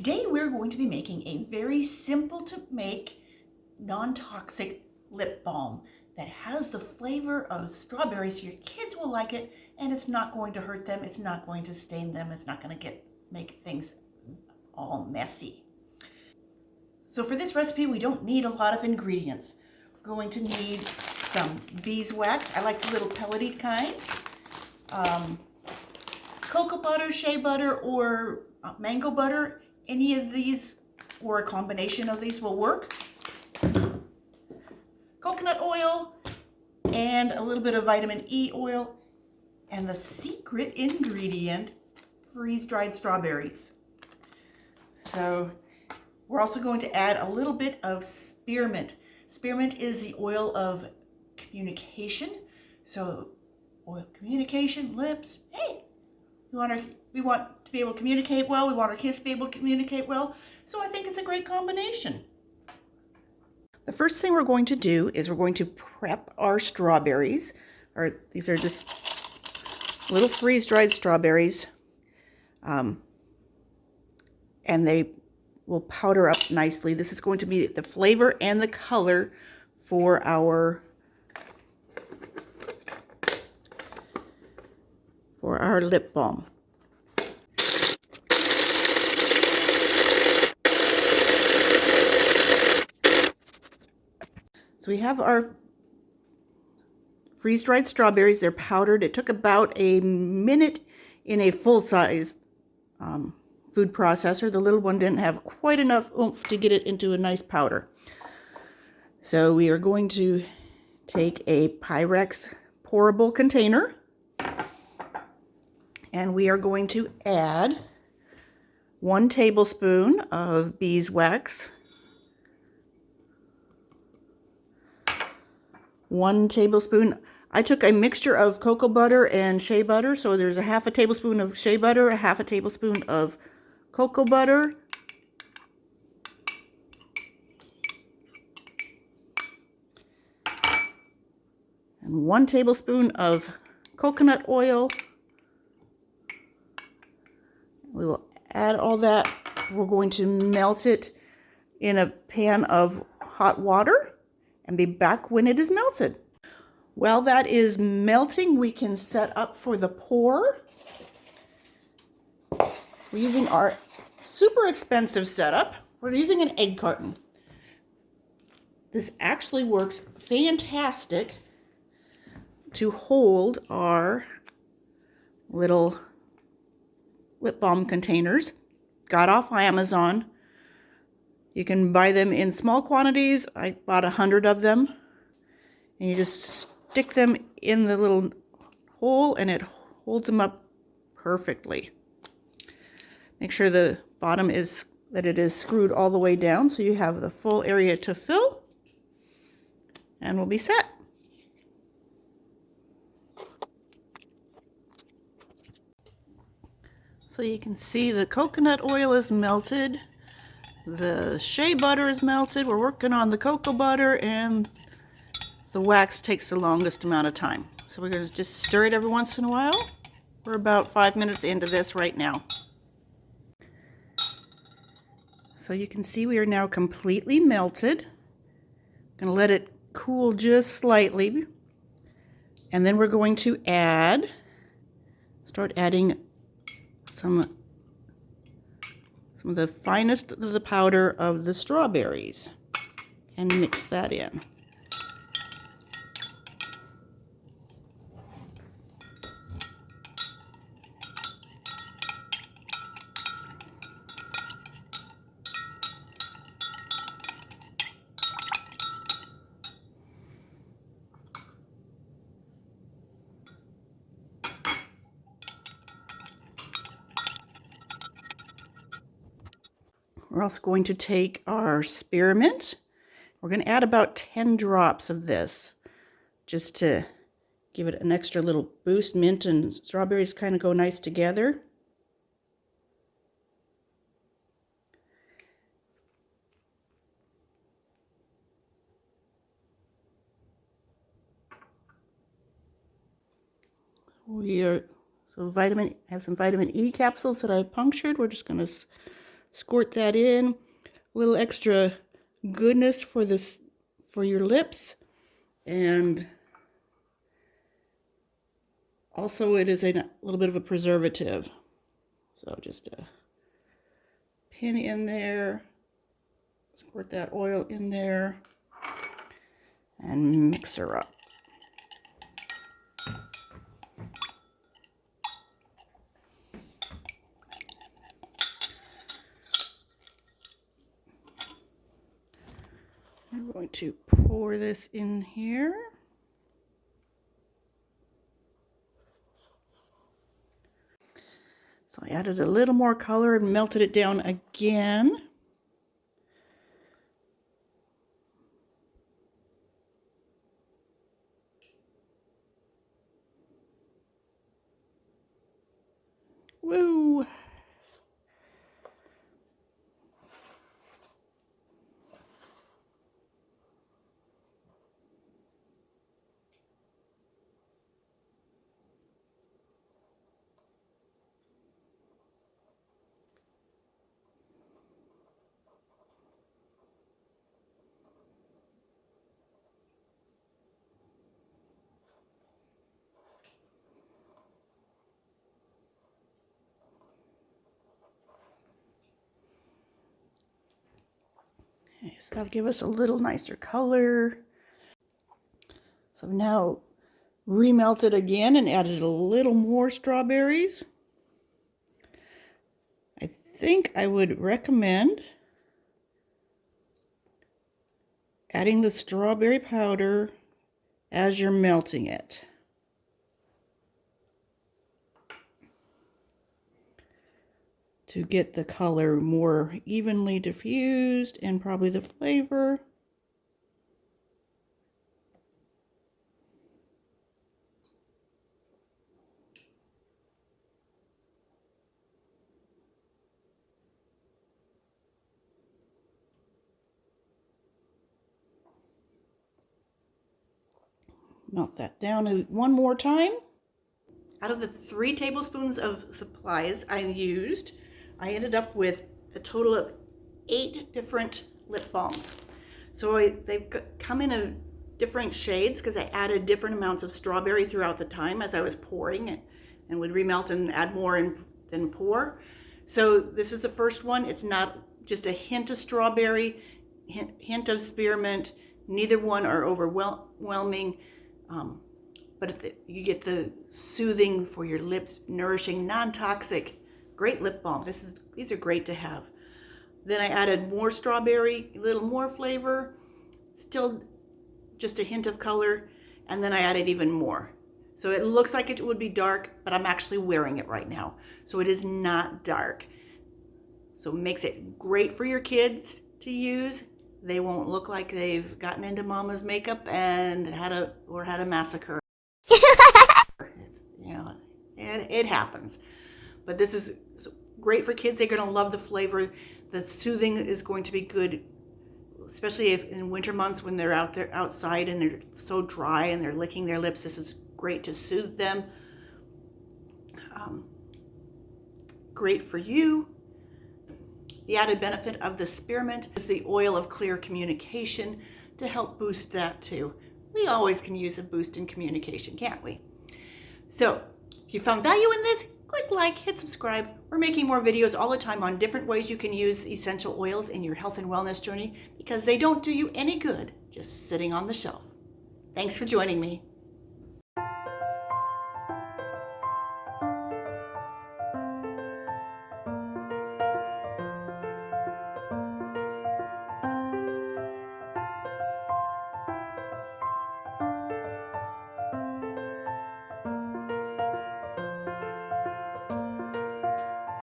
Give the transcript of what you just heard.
Today we're going to be making a very simple to make non-toxic lip balm that has the flavor of strawberry, so your kids will like it and it's not going to hurt them, it's not going to stain them, it's not going to make things all messy. So for this recipe we don't need a lot of ingredients. We're going to need some beeswax. I like the little pellety kind. Cocoa butter, shea butter, or mango butter. Any of these or a combination of these will work. Coconut oil and a little bit of vitamin E oil, and the secret ingredient, freeze-dried strawberries. So we're also going to add a little bit of spearmint. Spearmint is the oil of communication. So oil, communication, lips, hey, we want to be able to communicate well, we want our kids to be able to communicate well, so I think it's a great combination. The first thing we're going to do is we're going to prep our strawberries. These are just little freeze-dried strawberries, and they will powder up nicely. This is going to be the flavor and the color for our lip balm. So we have our freeze-dried strawberries. They're powdered. It took about a minute in a full-size food processor. The little one didn't have quite enough oomph to get it into a nice powder. So we are going to take a pyrex pourable container, and we are going to add 1 tablespoon of beeswax, 1 tablespoon. I took a mixture of cocoa butter and shea butter, so there's a half a tablespoon of shea butter, a half a tablespoon of cocoa butter, and 1 tablespoon of coconut oil. We will add all that. We're going to melt it in a pan of hot water and be back when it is melted. While that is melting, we can set up for the pour. We're using our super expensive setup. We're using an egg carton. This actually works fantastic to hold our little lip balm containers. Got off Amazon. You can buy them in small quantities. I bought 100 of them, and you just stick them in the little hole and it holds them up perfectly. Make sure the bottom is screwed all the way down so you have the full area to fill, and we'll be set. So you can see the coconut oil is melted, the shea butter is melted, we're working on the cocoa butter, and the wax takes the longest amount of time. So we're going to just stir it every once in a while. We're about 5 minutes into this right now. So you can see we are now completely melted. I'm going to let it cool just slightly, and then we're going to start adding some of the finest of the powder of the strawberries and mix that in. We're also going to take our spearmint. We're going to add about 10 drops of this just to give it an extra little boost. Mint and strawberries kind of go nice together. We are have some vitamin E capsules that I punctured. We're just going to Squirt that in. A little extra goodness for this, for your lips. And also it is a little bit of a preservative. So just a pin in there. Squirt that oil in there. And mix her up. I'm going to pour this in here. So I added a little more color and melted it down again. Woo! Okay, so that'll give us a little nicer color. So now remelted again and added a little more strawberries. I think I would recommend adding the strawberry powder as you're melting it. To get the color more evenly diffused and probably the flavor. Melt that down one more time. Out of the 3 tablespoons of supplies I used, I ended up with a total of 8 different lip balms. So they've come in a different shades because I added different amounts of strawberry throughout the time as I was pouring it, and would remelt and add more and then pour. So this is the first one. It's not just a hint of strawberry, hint of spearmint. Neither one are overwhelming. But you get the soothing for your lips, nourishing, non-toxic, great lip balm. These are great to have. Then I added more strawberry, a little more flavor, still just a hint of color, and then I added even more. So it looks like it would be dark, but I'm actually wearing it right now. So it is not dark. So it makes it great for your kids to use. They won't look like they've gotten into mama's makeup and had a massacre. It happens. But this is great for kids. They're going to love the flavor. The soothing is going to be good, especially if in winter months when they're outside and they're so dry and they're licking their lips. This is great to soothe them. Great for you. The added benefit of the spearmint is the oil of clear communication to help boost that too. We always can use a boost in communication, can't we? So if you found value in this, click like, hit subscribe. We're making more videos all the time on different ways you can use essential oils in your health and wellness journey because they don't do you any good just sitting on the shelf. Thanks for joining me.